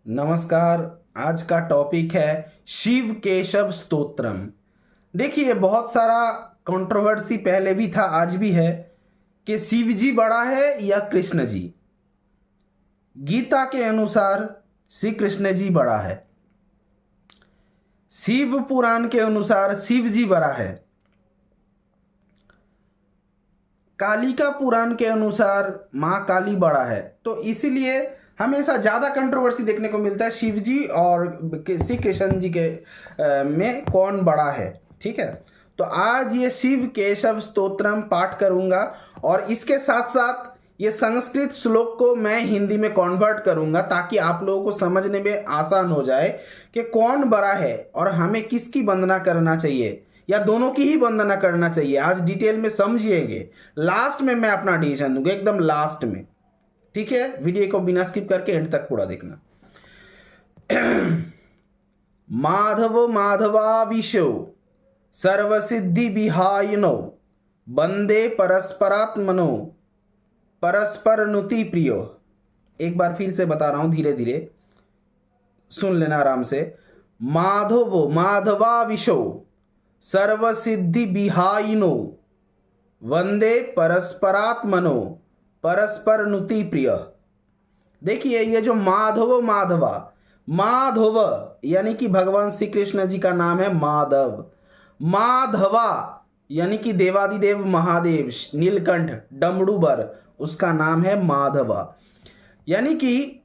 नमस्कार। आज का टॉपिक है शिव केशव स्तोत्रम। देखिए, बहुत सारा कंट्रोवर्सी पहले भी था, आज भी है कि शिव जी बड़ा है या कृष्ण जी। गीता के अनुसार श्री कृष्ण जी बड़ा है, शिव पुराण के अनुसार शिव जी बड़ा है, कालिका पुराण के अनुसार माँ काली बड़ा है। तो इसीलिए हमेशा ज्यादा कंट्रोवर्सी देखने को मिलता है शिव जी और श्री कृष्ण जी के में कौन बड़ा है। ठीक है, तो आज ये शिव केशव स्तोत्रम पाठ करूंगा और इसके साथ साथ ये संस्कृत श्लोक को मैं हिंदी में कन्वर्ट करूंगा ताकि आप लोगों को समझने में आसान हो जाए कि कौन बड़ा है और हमें किसकी वंदना करना चाहिए या दोनों की ही वंदना करना चाहिए। आज डिटेल में समझिएंगे, लास्ट में मैं अपना डिसीजन दूंगा, एकदम लास्ट में। ठीक है, वीडियो को बिना स्किप करके एंड तक पूरा देखना। माधव माधवा विशो सर्वसिद्धि विहायनो वंदे परस्परात्मनो परस्पर नुति प्रियो। एक बार फिर से बता रहा हूं, धीरे धीरे सुन लेना आराम से। माधव माधवा विशो सर्वसिद्धि विहायिनो वंदे परस्परात्मनो परस्पर नुति प्रिय। देखिए, ये जो माधव माधवा, माधव यानी कि भगवान श्री कृष्ण जी का नाम है माधव। माधवा यानी कि देवादिदेव महादेव नीलकंठ डमरूबर, उसका नाम है माधवा। यानी कि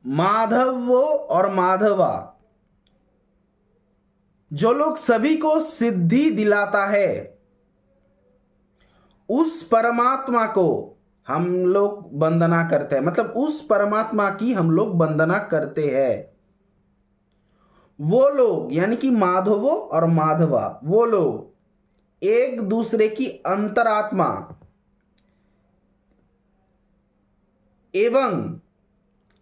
माधव और माधवा जो लोग सभी को सिद्धि दिलाता है, उस परमात्मा को हम लोग वंदना करते हैं। मतलब उस परमात्मा की हम लोग वंदना करते हैं। वो लोग यानी कि माधवो और माधवा, वो लोग एक दूसरे की अंतरात्मा एवं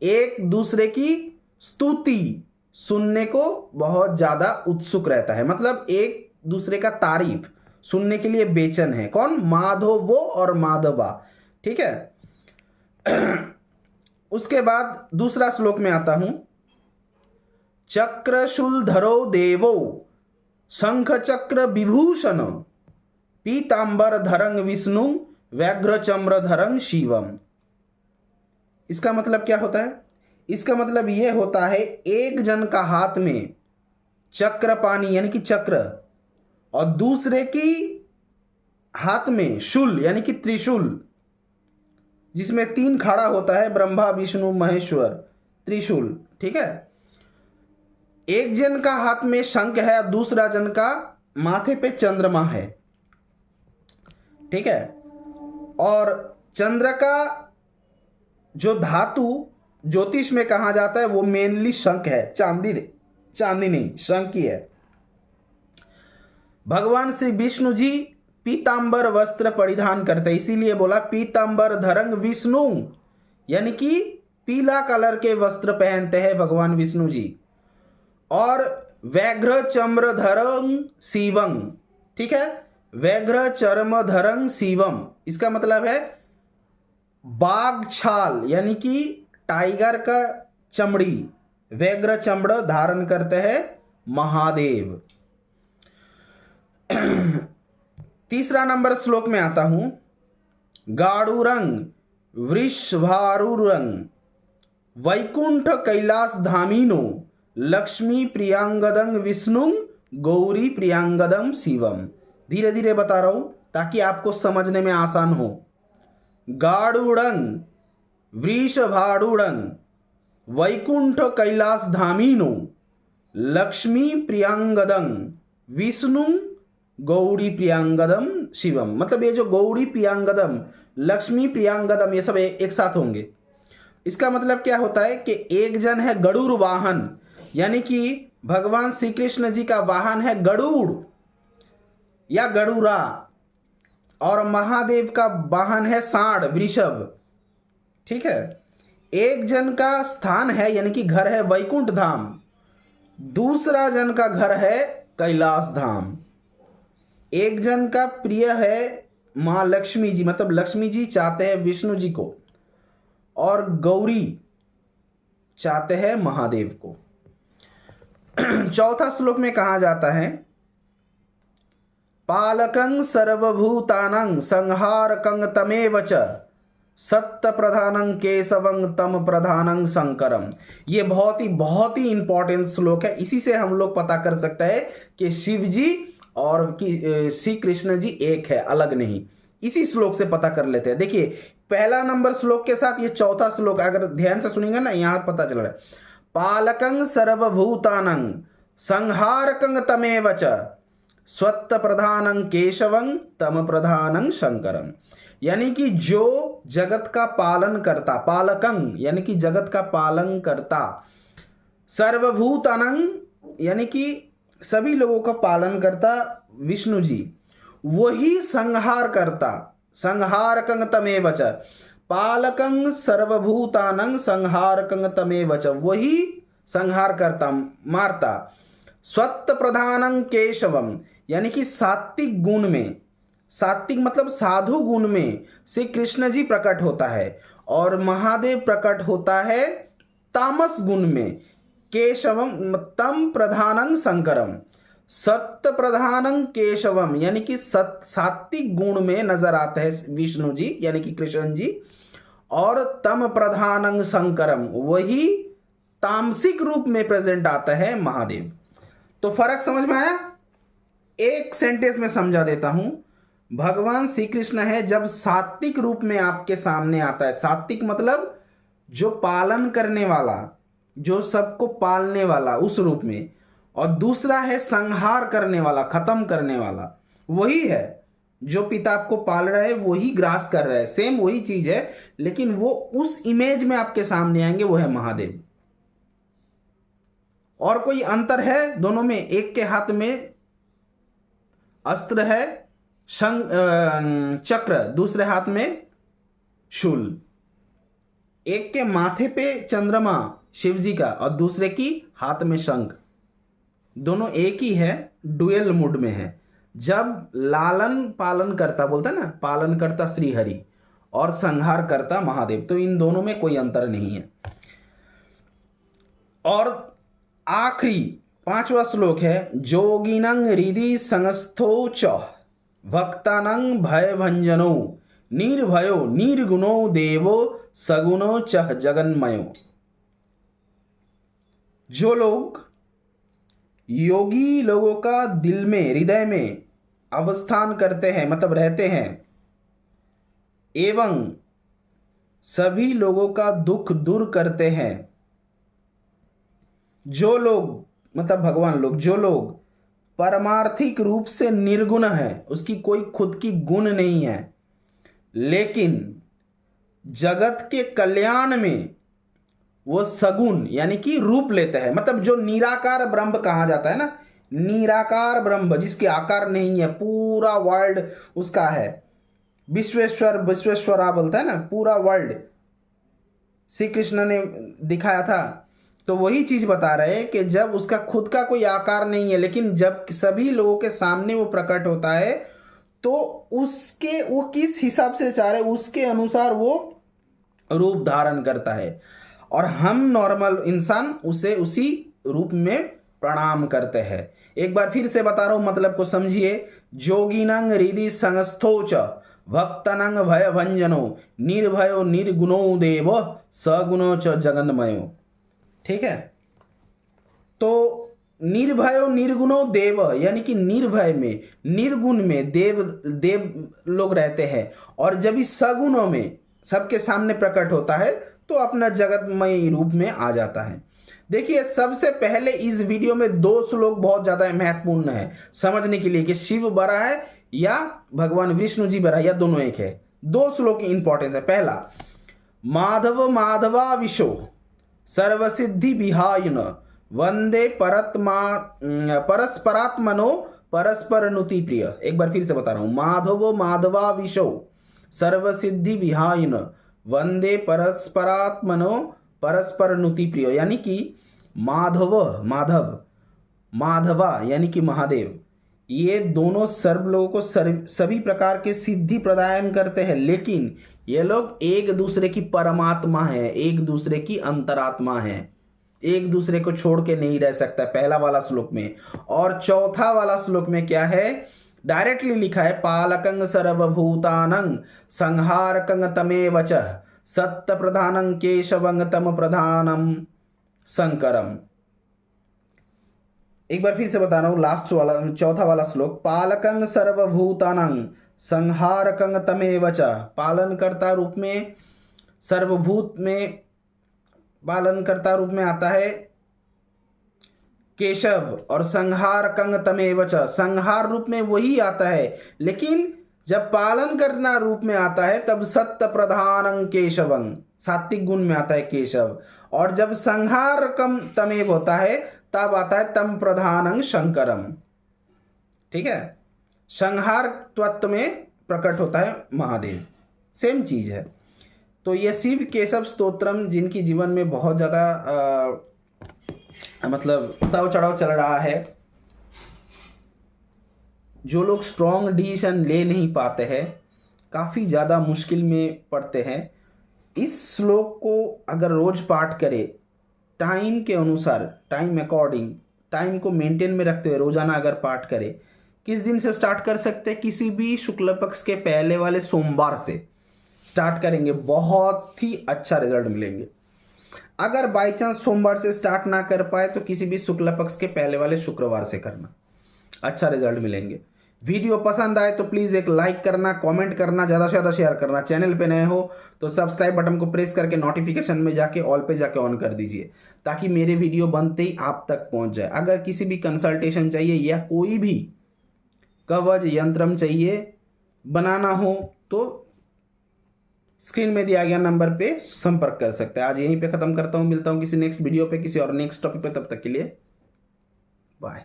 एक दूसरे की स्तुति सुनने को बहुत ज्यादा उत्सुक रहता है। मतलब एक दूसरे का तारीफ सुनने के लिए बेचैन है। कौन? माधवो और माधवा। ठीक है। उसके बाद दूसरा श्लोक में आता हूं। चक्रशूलधरो देवो शंख चक्र विभूषण पीतांबर धरंग विष्णु व्याघ्र चम्र धरंग शिवम। इसका मतलब क्या होता है? इसका मतलब यह होता है, एक जन का हाथ में चक्र पानी यानी कि चक्र और दूसरे की हाथ में शूल यानी कि त्रिशूल, जिसमें 3 खड़ा होता है, ब्रह्मा विष्णु महेश्वर, त्रिशूल। ठीक है, एक जन का हाथ में शंख है, दूसरा जन का माथे पे चंद्रमा है। ठीक है, और चंद्र का जो धातु ज्योतिष में कहा जाता है वो मेनली शंख है, चांदी नहीं, शंख ही है। भगवान श्री विष्णु जी पीतांबर वस्त्र परिधान करते, इसीलिए बोला पीतांबर धरंग विष्णु, यानी कि पीला कलर के वस्त्र पहनते हैं भगवान विष्णु जी। और व्याघ्र चम्र धरंग शिवं। ठीक है, व्याघ्र चर्म धरंग शिवम, इसका मतलब है बाघ छाल यानी कि टाइगर का चमड़ी, व्याघ्र चमड़ धारण करते हैं महादेव। तीसरा नंबर श्लोक में आता हूं। गाड़ुरंग वृषभारुरंग वैकुंठ कैलाश धामिनो लक्ष्मी प्रियांगदं विष्णु गौरी प्रियांगदम शिवम। धीरे धीरे बता रहा हूं ताकि आपको समझने में आसान हो। गाड़ुरंग वृषभारुरंग वैकुंठ कैलाश धामिनो लक्ष्मी प्रियांगदं विष्णु गौड़ी प्रियांगदम शिवम। मतलब ये जो गौड़ी प्रियांगदम, लक्ष्मी प्रियांगदम, ये सब एक साथ होंगे। इसका मतलब क्या होता है कि एक जन है गरुड़ वाहन, यानी कि भगवान श्री कृष्ण जी का वाहन है गरुड़ या गरुड़ा, और महादेव का वाहन है सांड वृषभ। ठीक है, एक जन का स्थान है यानी कि घर है वैकुंठ धाम, दूसरा जन का घर है कैलाश धाम। एक जन का प्रिय है मां लक्ष्मी जी, मतलब लक्ष्मी जी चाहते हैं विष्णु जी को, और गौरी चाहते हैं महादेव को। चौथा श्लोक में कहा जाता है पालकं सर्वभूतानं संहारकं तमेव च सत्य प्रधानं केशवं तम प्रधानं शंकरम। ये बहुत ही इंपॉर्टेंट श्लोक है। इसी से हम लोग पता कर सकते हैं कि शिव जी और कि श्री कृष्ण जी एक है, अलग नहीं। इसी श्लोक से पता कर लेते हैं। देखिए पहला नंबर श्लोक के साथ ये चौथा श्लोक अगर ध्यान से सुनेंगे ना, यहां पता चल रहा है पालकं सर्वभूतानं संहारकं तमेव च स्वत्त प्रधानं केशवं तम प्रधानं शंकरम। यानी कि जो जगत का पालन करता, पालकं यानी कि जगत का पालन करता, सर्वभूतानं यानी कि सभी लोगों का पालन करता विष्णु जी, वही संहार करता, संहारकं तमेव च, पालकं सर्वभूतानं संहारकं तमेव च, वही संहार करता, मारता, स्वत्त प्रधानं केशवम यानी कि सात्विक गुण में, सात्विक मतलब साधु गुण में श्री कृष्ण जी प्रकट होता है, और महादेव प्रकट होता है तामस गुण में, केशवम तम प्रधानं शंकरम, सत्य प्रधानं केशवम यानी कि सात्विक गुण में नजर आते हैं विष्णु जी यानी कि कृष्ण जी, और तम प्रधानं शंकरम वही तामसिक रूप में प्रेजेंट आता है महादेव। तो फर्क समझ में आया? एक सेंटेंस में समझा देता हूं। भगवान श्री कृष्ण है जब सात्विक रूप में आपके सामने आता है, सात्विक मतलब जो पालन करने वाला, जो सबको पालने वाला उस रूप में, और दूसरा है संहार करने वाला, खत्म करने वाला, वही है जो पिता आपको पाल रहा है, वही ग्रास कर रहा है, सेम वही चीज है, लेकिन वो उस इमेज में आपके सामने आएंगे, वो है महादेव। और कोई अंतर है दोनों में? एक के हाथ में अस्त्र है चक्र, दूसरे हाथ में शूल, एक के माथे पे चंद्रमा शिव जी का और दूसरे की हाथ में शंख, दोनों एक ही है, डुअल मूड में है। जब लालन पालन करता बोलता ना, पालन करता श्री हरि और संहार करता महादेव, तो इन दोनों में कोई अंतर नहीं है। और आखिरी पांचवा श्लोक है जोगिनं हृदि संस्थो च भक्तानं भयभंजनो निर्भयो निर्गुणो देवो सगुणो च जगन्मयो। जो लोग योगी लोगों का दिल में, हृदय में अवस्थान करते हैं, मतलब रहते हैं, एवं सभी लोगों का दुख दूर करते हैं, जो लोग मतलब भगवान लोग, जो लोग परमार्थिक रूप से निर्गुण है, उसकी कोई खुद की गुण नहीं है, लेकिन जगत के कल्याण में वो सगुण यानी कि रूप लेते हैं, मतलब जो निराकार ब्रह्म कहा जाता है ना, निराकार ब्रह्म जिसके आकार नहीं है, पूरा वर्ल्ड उसका है, विश्वेश्वर विश्वेश्वरा बोलता है ना, पूरा वर्ल्ड श्री कृष्ण ने दिखाया था। तो वही चीज बता रहे हैं कि जब उसका खुद का कोई आकार नहीं है, लेकिन जब सभी लोगों के सामने वो प्रकट होता है, तो उसके वो किस हिसाब से चाह रहे उसके अनुसार वो रूप धारण करता है, और हम नॉर्मल इंसान उसे उसी रूप में प्रणाम करते हैं। एक बार फिर से बता रहा हूं, मतलब को समझिए। जोगिनं हृदि संस्थो च भक्तनं भयभंजनो निर्भयो निर्गुणो देव सगुणो च जगन्मयो। ठीक है, तो निर्भयो निर्गुणो देव यानी कि निर्भय में, निर्गुण में देव देव लोग रहते हैं, और जब इस सगुणों में सबके सामने प्रकट होता है तो अपना जगतमय रूप में आ जाता है। देखिए सबसे पहले इस वीडियो में दो श्लोक बहुत ज्यादा महत्वपूर्ण है समझने के लिए कि शिव बड़ा है या भगवान विष्णु जी बड़ा है या दोनों एक है। दो श्लोक की इंपॉर्टेंस है। पहला, माधव माधवा विशो सर्वसिद्धि विहायन वंदे परस्परात्मनो परस्पर नुति प्रिय। एक बार फिर से बता रहा हूं, माधव माधवा विशो सर्वसिद्धि विहायन वंदे परस्परात्मनो परस्पर नुति प्रिय। यानी कि माधव माधव, माधवा यानी कि महादेव, ये दोनों सर्व लोगों को सभी प्रकार के सिद्धि प्रदान करते हैं, लेकिन ये लोग एक दूसरे की परमात्मा है, एक दूसरे की अंतरात्मा है, एक दूसरे को छोड़ के नहीं रह सकता, पहला वाला श्लोक में। और चौथा वाला श्लोक में क्या है, डायरेक्टली लिखा है, पालकं सर्वभूतानं संहारकं तमेव च सत्य प्रधानं केशवं तम प्रधानम शंकरम। एक बार फिर से बता रहा हूं, लास्ट वाला चौथा वाला श्लोक, पालकं सर्वभूतानं संहारकं तमेव च, पालनकर्ता रूप में, सर्वभूत में पालनकर्ता रूप में आता है केशव, और संहारकं तमेव च, संहार रूप में वही आता है, लेकिन जब पालन करना रूप में आता है तब सत्य प्रधानं केशवं, सात्विक गुण में आता है केशव, और जब संहारकं तमेव होता है तब आता है तम प्रधानं शंकरम। ठीक है, संहार तत्व में प्रकट होता है महादेव, सेम चीज है। तो ये शिव केशव स्तोत्रम, जिनकी जीवन में बहुत ज़्यादा मतलब उतार चढ़ाव चल रहा है, जो लोग स्ट्रॉन्ग डिसीजन ले नहीं पाते हैं, काफ़ी ज़्यादा मुश्किल में पड़ते हैं, इस श्लोक को अगर रोज पाठ करें, टाइम के अनुसार, टाइम अकॉर्डिंग, टाइम को मेंटेन में रखते हुए रोजाना अगर पाठ करें, किस दिन से स्टार्ट कर सकते हैं, किसी भी शुक्ल पक्ष के पहले वाले सोमवार से स्टार्ट करेंगे, बहुत ही अच्छा रिजल्ट मिलेंगे। अगर बाई चांस सोमवार से स्टार्ट ना कर पाए तो किसी भी शुक्ल पक्ष के पहले वाले शुक्रवार से करना, अच्छा रिजल्ट मिलेंगे। वीडियो पसंद आए तो प्लीज़ एक लाइक करना, कमेंट करना, ज़्यादा से ज़्यादा शेयर करना। चैनल पे नए हो तो सब्सक्राइब बटन को प्रेस करके नोटिफिकेशन में जाके ऑल पे जाके ऑन कर दीजिए, ताकि मेरे वीडियो बनते ही आप तक पहुंच जाए। अगर किसी भी कंसल्टेशन चाहिए या कोई भी कवच यंत्रम चाहिए बनाना हो तो स्क्रीन में दिया गया नंबर पे संपर्क कर सकते हैं। आज यहीं पे ख़त्म करता हूँ, मिलता हूँ किसी नेक्स्ट वीडियो पे, किसी और नेक्स्ट टॉपिक पे, तब तक के लिए बाय।